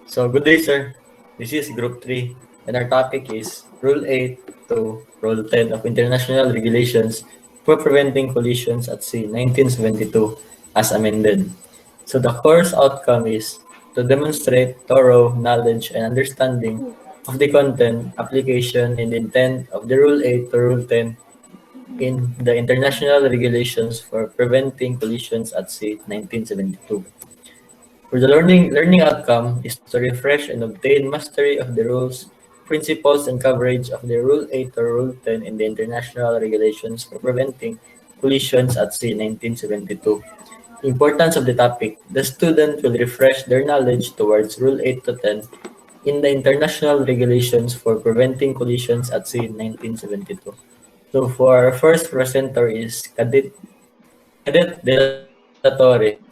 So, good day, sir. This is Group 3, and our topic is Rule 8 to Rule 10 of International Regulations for Preventing Collisions at Sea, 1972, as amended. So, the course outcome is to demonstrate thorough knowledge and understanding of the content, application, and intent of the Rule 8 to Rule 10 in the International Regulations for Preventing Collisions at Sea, 1972. For the learning outcome is to refresh and obtain mastery of the rules, principles, and coverage of the Rule 8 or Rule 10 in the International Regulations for Preventing Collisions at Sea 1972. Importance of the topic. The student will refresh their knowledge towards Rule 8 to 10 in the International Regulations for Preventing Collisions at Sea 1972. So for our first presenter is Cadet Dela Torre.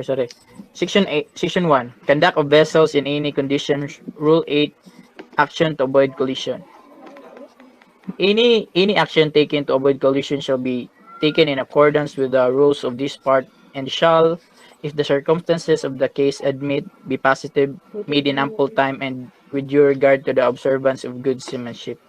Sorry. Section 8, Section 1. Conduct of vessels in any conditions. Rule 8. Action to avoid collision. Any action taken to avoid collision shall be taken in accordance with the rules of this part and shall, if the circumstances of the case admit, be positive, made in ample time and with due regard to the observance of good seamanship.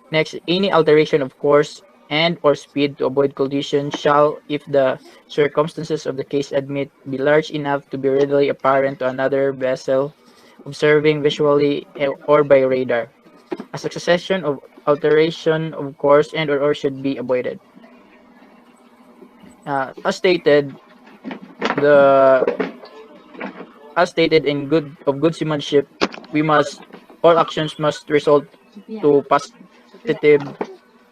Next, any alteration of course and or speed to avoid collision shall, if the circumstances of the case admit, be large enough to be readily apparent to another vessel observing visually or by radar. A succession of alteration of course and or should be avoided. As stated, the as stated in good seamanship, we must all actions must result to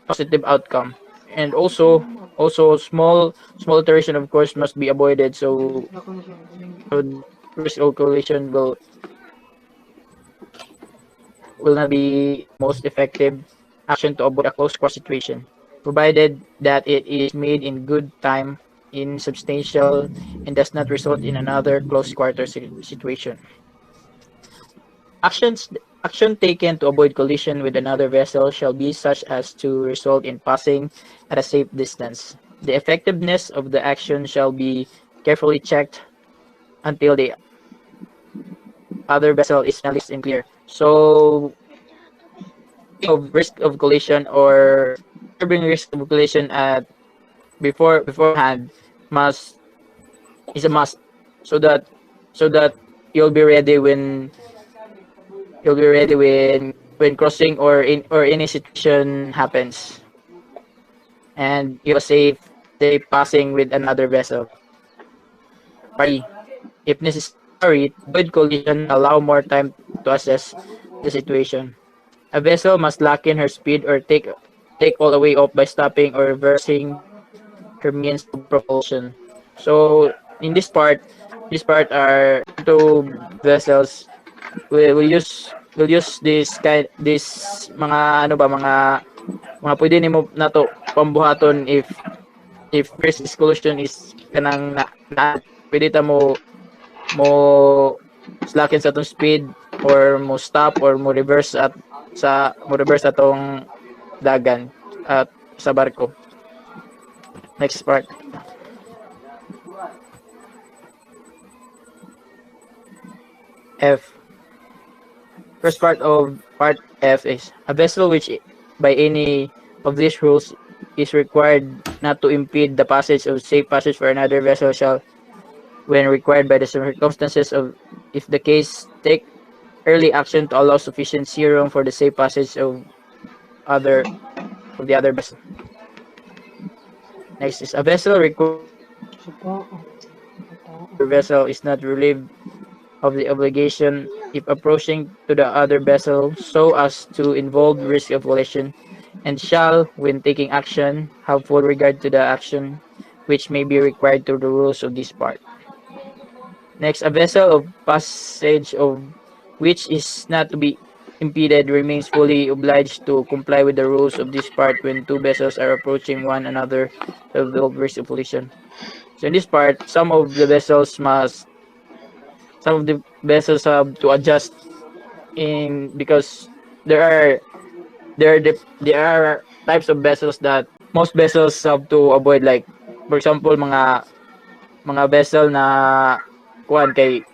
positive outcome, and also small alteration of course must be avoided so risk of collision will not be most effective action to avoid a close quarter situation, provided that it is made in good time, in substantial, and does not result in another close quarter situation. Actions action taken to avoid collision with another vessel shall be such as to result in passing at a safe distance. The effectiveness of the action shall be carefully checked until the other vessel is analyzed and clear. So, of risk of collision or curbing risk of collision at beforehand must is a must, so that you'll be ready when crossing or any situation happens, and you have a safe passing with another vessel party. If necessary, avoid collision, allow more time to assess the situation. A vessel must lock in her speed or take all the way off by stopping or reversing her means of propulsion. So in this part are two vessels will use this mga ano ba mga pwede nimo nato pambuhaton if first exclusion is kanang na pwede ta mo slackin sa atong speed or mo stop or mo reverse atong dagan at sa barko. Next part. F. First part of part F is a vessel which by any of these rules is required not to impede the passage of safe passage for another vessel shall, when required by the circumstances of if the case, take early action to allow sufficient sea room for the safe passage other of the other vessel. Next is a vessel required vessel is not relieved of the obligation if approaching to the other vessel so as to involve risk of collision, and shall, when taking action, have full regard to the action which may be required to the rules of this part. Next, a vessel of passage of which is not to be impeded remains fully obliged to comply with the rules of this part when two vessels are approaching one another to involve risk of collision. So in this part, some of the vessels have to adjust in because there are there are types of vessels that most vessels have to avoid, like for example mga vessel na kuan kay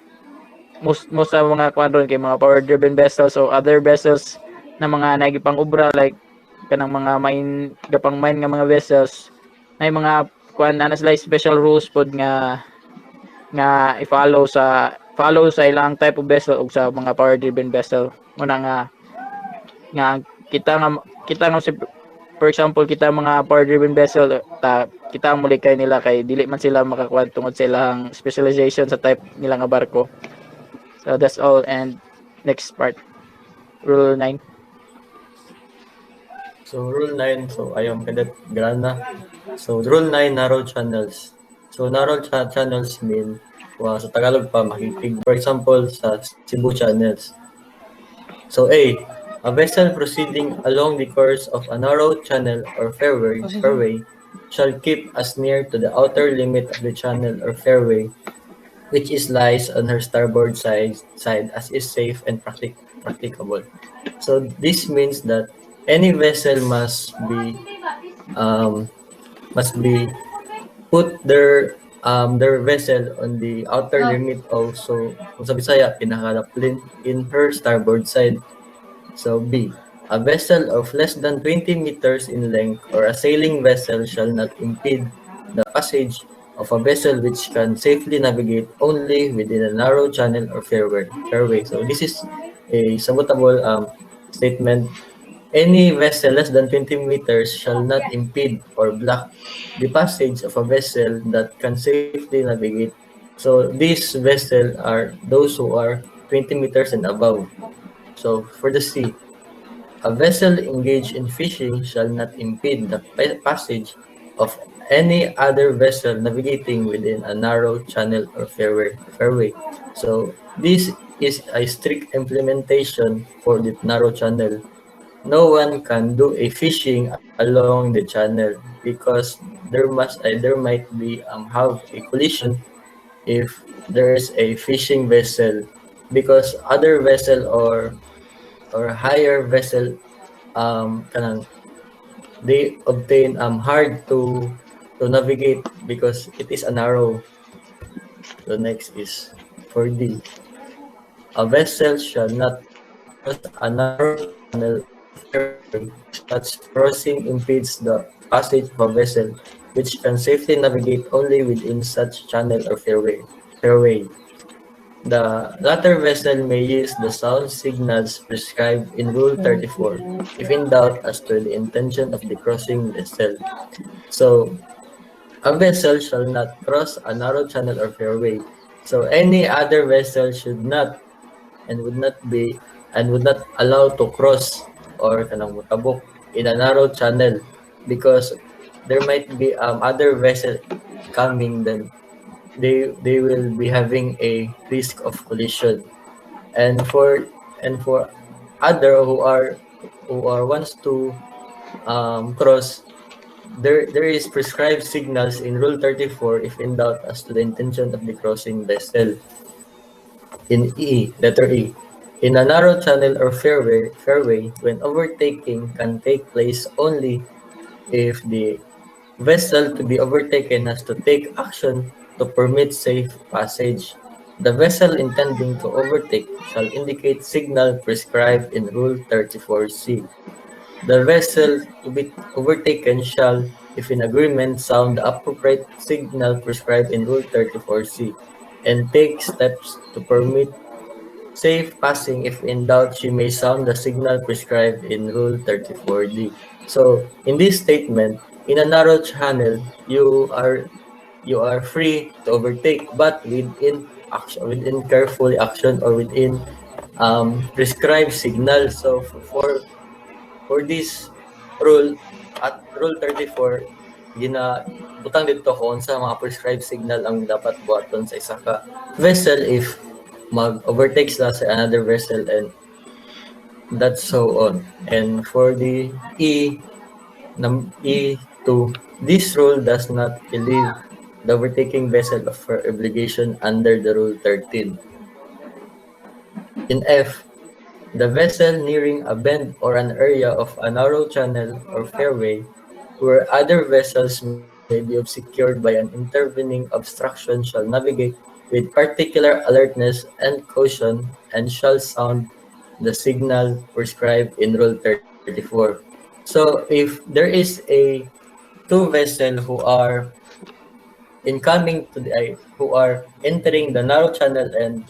most sa mga kuan ron kay mga power driven vessels o other vessels na mga nagipang obra like kanang mga gapang mine nga mga vessels na mga kuan ana sila special rules pod nga i-follow sa ilang type of vessel ug sa mga power driven vessel muna nga kita nga for example kita mga power driven vessel kita ang mulikay nila kay dili man sila makakuha tungod sa ilang specialization sa type nila nga barko. So that's all, and next part, rule 9. So rule 9, so ayong kadet Grana. So rule 9, narrow channels. So narrow channels mean sa Tagalog pa makikig. For example, sa Cebu channels. So a vessel proceeding along the course of a narrow channel or fairway shall keep as near to the outer limit of the channel or fairway which is lies on her starboard side as is safe and practicable. So this means that any vessel um, must be put their vessel on the outer limit of, so kung sa Bisaya pinakalaplin in her starboard side. So B, a vessel of less than 20 meters in length or a sailing vessel shall not impede the passage of a vessel which can safely navigate only within a narrow channel or fairway. So this is a sabotable statement. Any vessel less than 20 meters shall not impede or block the passage of a vessel that can safely navigate. So these vessels are those who are 20 meters and above. So for the C, a vessel engaged in fishing shall not impede the passage of any other vessel navigating within a narrow channel or fairway. So this is a strict implementation for the narrow channel. No one can do a fishing along the channel because there might be have a collision if there is a fishing vessel, because other vessel or higher vessel kanang they obtain hard to navigate because it is a narrow. The next is for D. A vessel shall not cross a narrow channel or fairway if such crossing impedes the passage of a vessel which can safely navigate only within such channel or fairway. The latter vessel may use the sound signals prescribed in Rule 34 if in doubt as to the intention of the crossing vessel. So, a vessel shall not cross a narrow channel or fairway. So, any other vessel should not and would not be and would not allow to cross or kanang mutabok in a narrow channel because there might be other vessel coming, then they will be having a risk of collision. And for other who are wants to cross, there is prescribed signals in Rule 34 if in doubt as to the intention of the crossing vessel. In letter E, in a narrow channel or fairway, when overtaking can take place only if the vessel to be overtaken has to take action to permit safe passage. The vessel intending to overtake shall indicate signal prescribed in Rule 34C. The vessel to be overtaken shall, if in agreement, sound the appropriate signal prescribed in Rule 34C and take steps to permit safe passing. If in doubt, she may sound the signal prescribed in Rule 34D. So, in this statement, in a narrow channel, you are free to overtake, but within careful action or within prescribed signal. So, for this rule, at Rule 34, butang dito kung sa mga prescribed signal ang dapat buhaton sa isa ka vessel if mag-overtake sila sa another vessel, and that's so on. And for the E2, this rule does not relieve the overtaking vessel of her obligation under the Rule 13. In F, the vessel nearing a bend or an area of a narrow channel or fairway where other vessels may be obscured by an intervening obstruction shall navigate with particular alertness and caution and shall sound the signal prescribed in Rule 34. So if there is a two vessel who are incoming to the who are entering the narrow channel and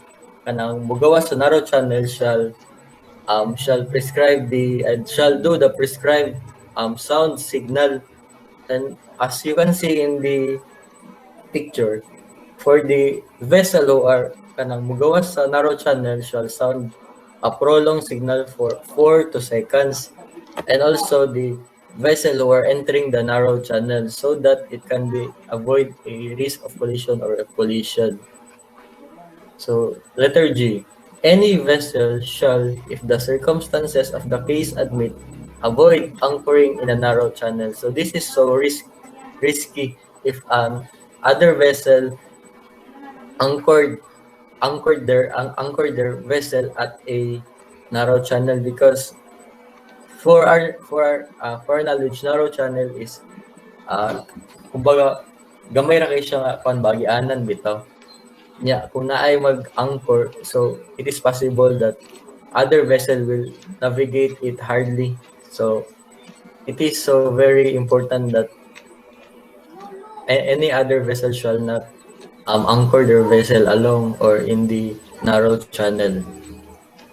kanang mugawa sa narrow channel shall prescribe the and shall do the prescribed sound signal. And as you can see in the picture, for the vessel who are kanang mugawas sa narrow channel shall sound a prolonged signal for 4 to seconds, and also the vessel who are entering the narrow channel so that it can be avoid a risk of collision or a collision. So letter G, any vessel shall, if the circumstances of the case admit, avoid anchoring in a narrow channel. So this is so risky if other vessel anchored anchored their vessel at a narrow channel, because for our knowledge, narrow channel is kumbaga gamay ra kay siya nga bagianan bitaw. Kung naay mag-anchor, so it is possible that other vessel will navigate it hardly. So it is so very important that any other vessel shall not anchor their vessel along or in the narrow channel.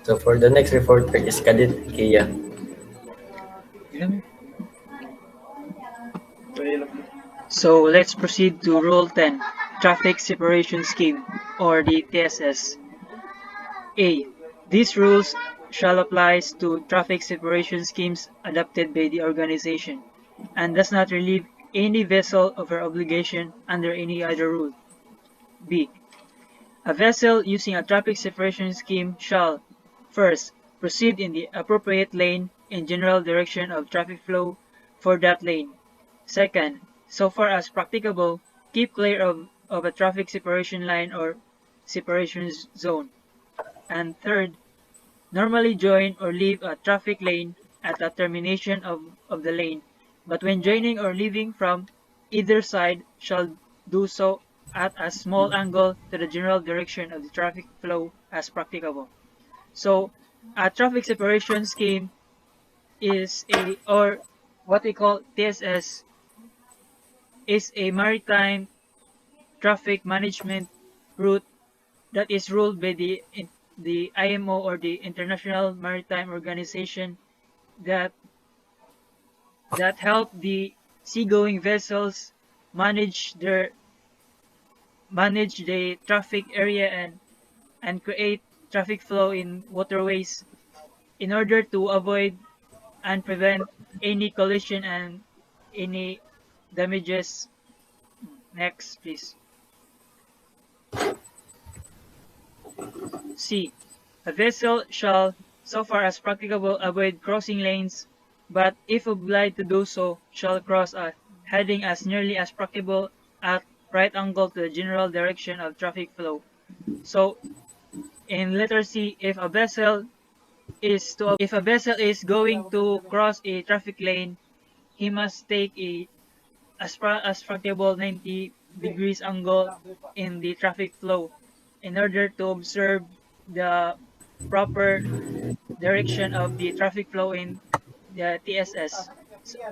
So for the next reporter is Cadet Kia. So let's proceed to Rule 10, Traffic Separation Scheme, or the TSS. A. These rules shall apply to traffic separation schemes adopted by the organization, and does not relieve any vessel of her obligation under any other rule. B. A vessel using a traffic separation scheme shall, first, proceed in the appropriate lane in general direction of traffic flow for that lane. Second, so far as practicable, keep clear of a traffic separation line or separation zone. And third, normally join or leave a traffic lane at the termination of the lane, but when joining or leaving from either side shall do so at a small angle to the general direction of the traffic flow as practicable. So a traffic separation scheme is or what we call TSS, is a maritime traffic management route that is ruled by the IMO, or the International Maritime Organization, that help the seagoing vessels manage the traffic area and create traffic flow in waterways in order to avoid and prevent any collision and any damages. Next, please. C. A vessel shall, so far as practicable, avoid crossing lanes, but if obliged to do so, shall cross a heading as nearly as practicable at right angle to the general direction of traffic flow. So, in letter C, if a vessel is going to cross a traffic lane, he must take as practicable 90 degrees angle in the traffic flow in order to observe the proper direction of the traffic flow in the TSS.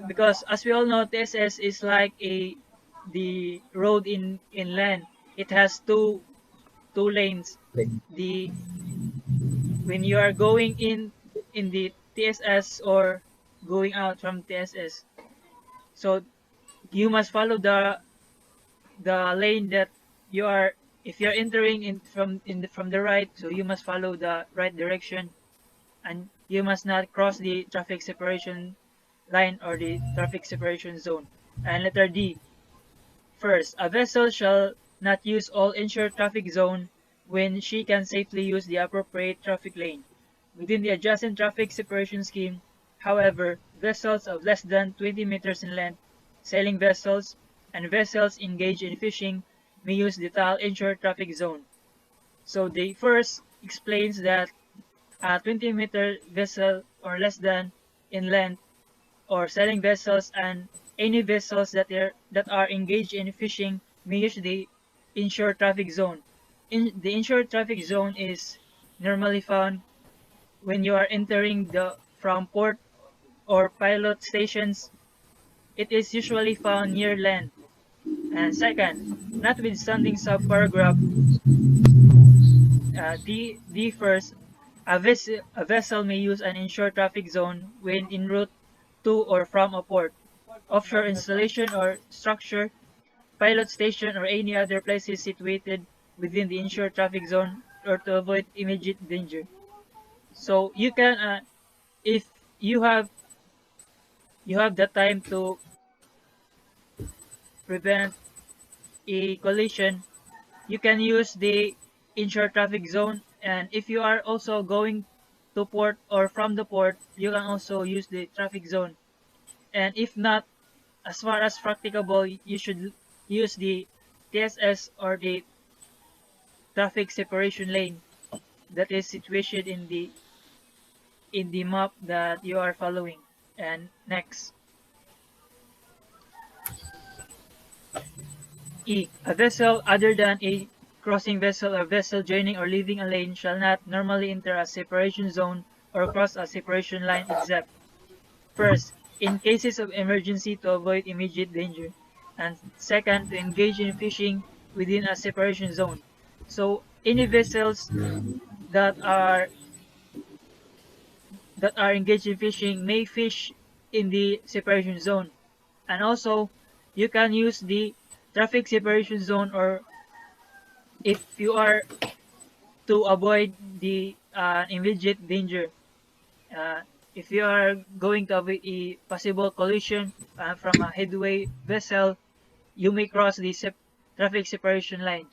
Because as we all know, TSS is like the road in land. It has two lanes. The When you are going in the TSS or going out from TSS, so you must follow the lane that you are. If you're entering from the right, so you must follow the right direction, and you must not cross the traffic separation line or the traffic separation zone. And letter D, first, a vessel shall not use all insured traffic zone when she can safely use the appropriate traffic lane. Within the adjacent traffic separation scheme, however, vessels of less than 20 meters in length, sailing vessels, and vessels engaged in fishing may use the TAL insured traffic zone. So the first explains that a 20-meter vessel or less than in length, or sailing vessels, and any vessels that are engaged in fishing may use the inshore traffic zone. The inshore traffic zone is normally found when you are entering from port or pilot stations. It is usually found near land. And second, notwithstanding subparagraph D first, a vessel may use an inshore traffic zone when en route to or from a port, offshore installation or structure, pilot station, or any other places situated within the inshore traffic zone or to avoid immediate danger. So you can, if you have the time to prevent a collision, you can use the inshore traffic zone. And if you are also going to port or from the port, you can also use the traffic zone. And if not, as far as practicable, you should use the TSS or the traffic separation lane that is situated in the map that you are following. And next, E. A vessel other than a crossing vessel or vessel joining or leaving a lane shall not normally enter a separation zone or cross a separation line except first, in cases of emergency to avoid immediate danger, and second, to engage in fishing within a separation zone. So any vessels that are engaged in fishing may fish in the separation zone. And also, you can use the traffic separation zone, or if you are to avoid the immediate danger. Uh, if you are going to avoid a possible collision from a headway vessel, you may cross the traffic separation line.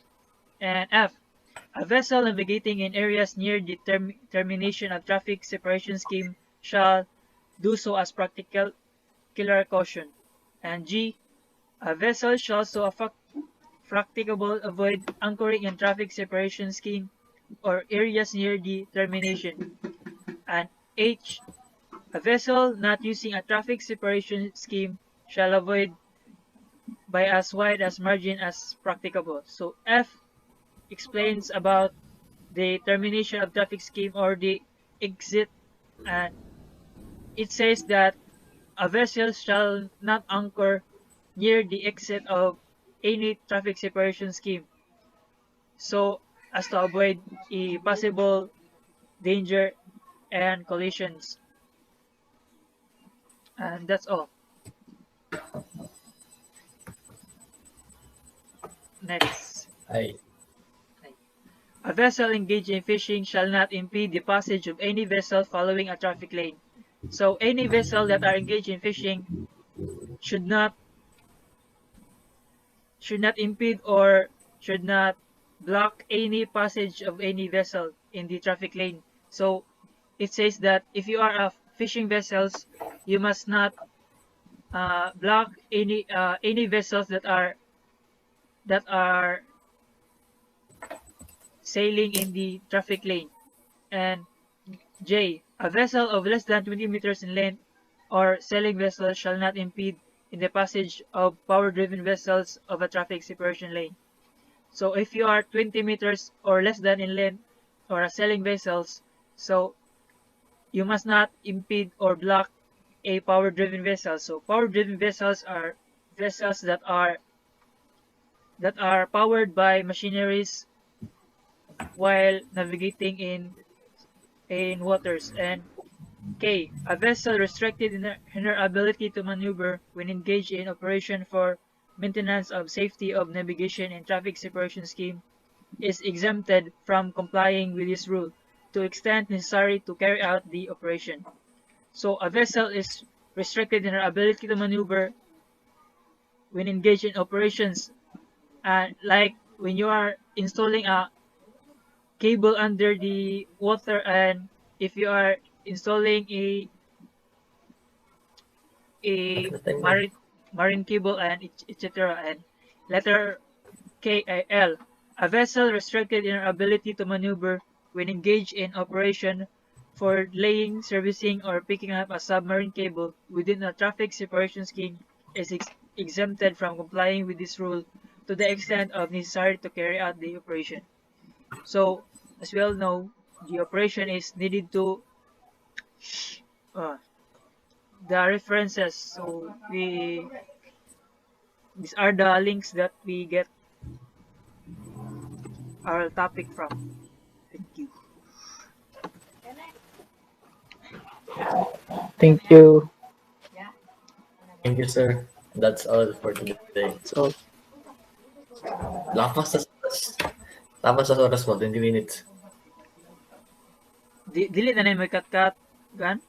And F. A vessel navigating in areas near the termination of traffic separation scheme shall do so as practical killer caution. And G. A vessel shall so practicable avoid anchoring in traffic separation scheme or areas near the termination. And H. A vessel not using a traffic separation scheme shall avoid by as wide as margin as practicable. So F explains about the termination of traffic scheme or the exit, and it says that a vessel shall not anchor near the exit of any traffic separation scheme, so as to avoid a possible danger and collisions. And that's all. Next. I A vessel engaged in fishing shall not impede the passage of any vessel following a traffic lane. So any vessel that are engaged in fishing should not impede or should not block any passage of any vessel in the traffic lane. So it says that if you are a fishing vessels, you must not block any vessels that are sailing in the traffic lane. And J. A vessel of less than 20 meters in length or sailing vessel shall not impede in the passage of power-driven vessels of a traffic separation lane. So if you are 20 meters or less than in length or a sailing vessels, so you must not impede or block a power-driven vessel. So power-driven vessels are vessels that are powered by machineries while navigating in waters. And K. A vessel restricted in her ability to maneuver when engaged in operation for maintenance of safety of navigation and traffic separation scheme is exempted from complying with this rule to extent necessary to carry out the operation. So a vessel is restricted in her ability to maneuver when engaged in operations, like when you are installing a cable under the water, and if you are installing a entertainment. marine cable and etc. And letter KIL. A vessel restricted in her ability to maneuver when engaged in operation for laying, servicing, or picking up a submarine cable within a traffic separation scheme is exempted from complying with this rule to the extent of necessary to carry out the operation. So, as we all know, the operation is needed to uh, the references. So these are the links that we get our topic from. Thank you. Thank you. Thank you, sir. That's all for today. So, Lapas sa oras. Lapas sa oras mo, 20 minutes. Dili na na may cut-cut. Gan?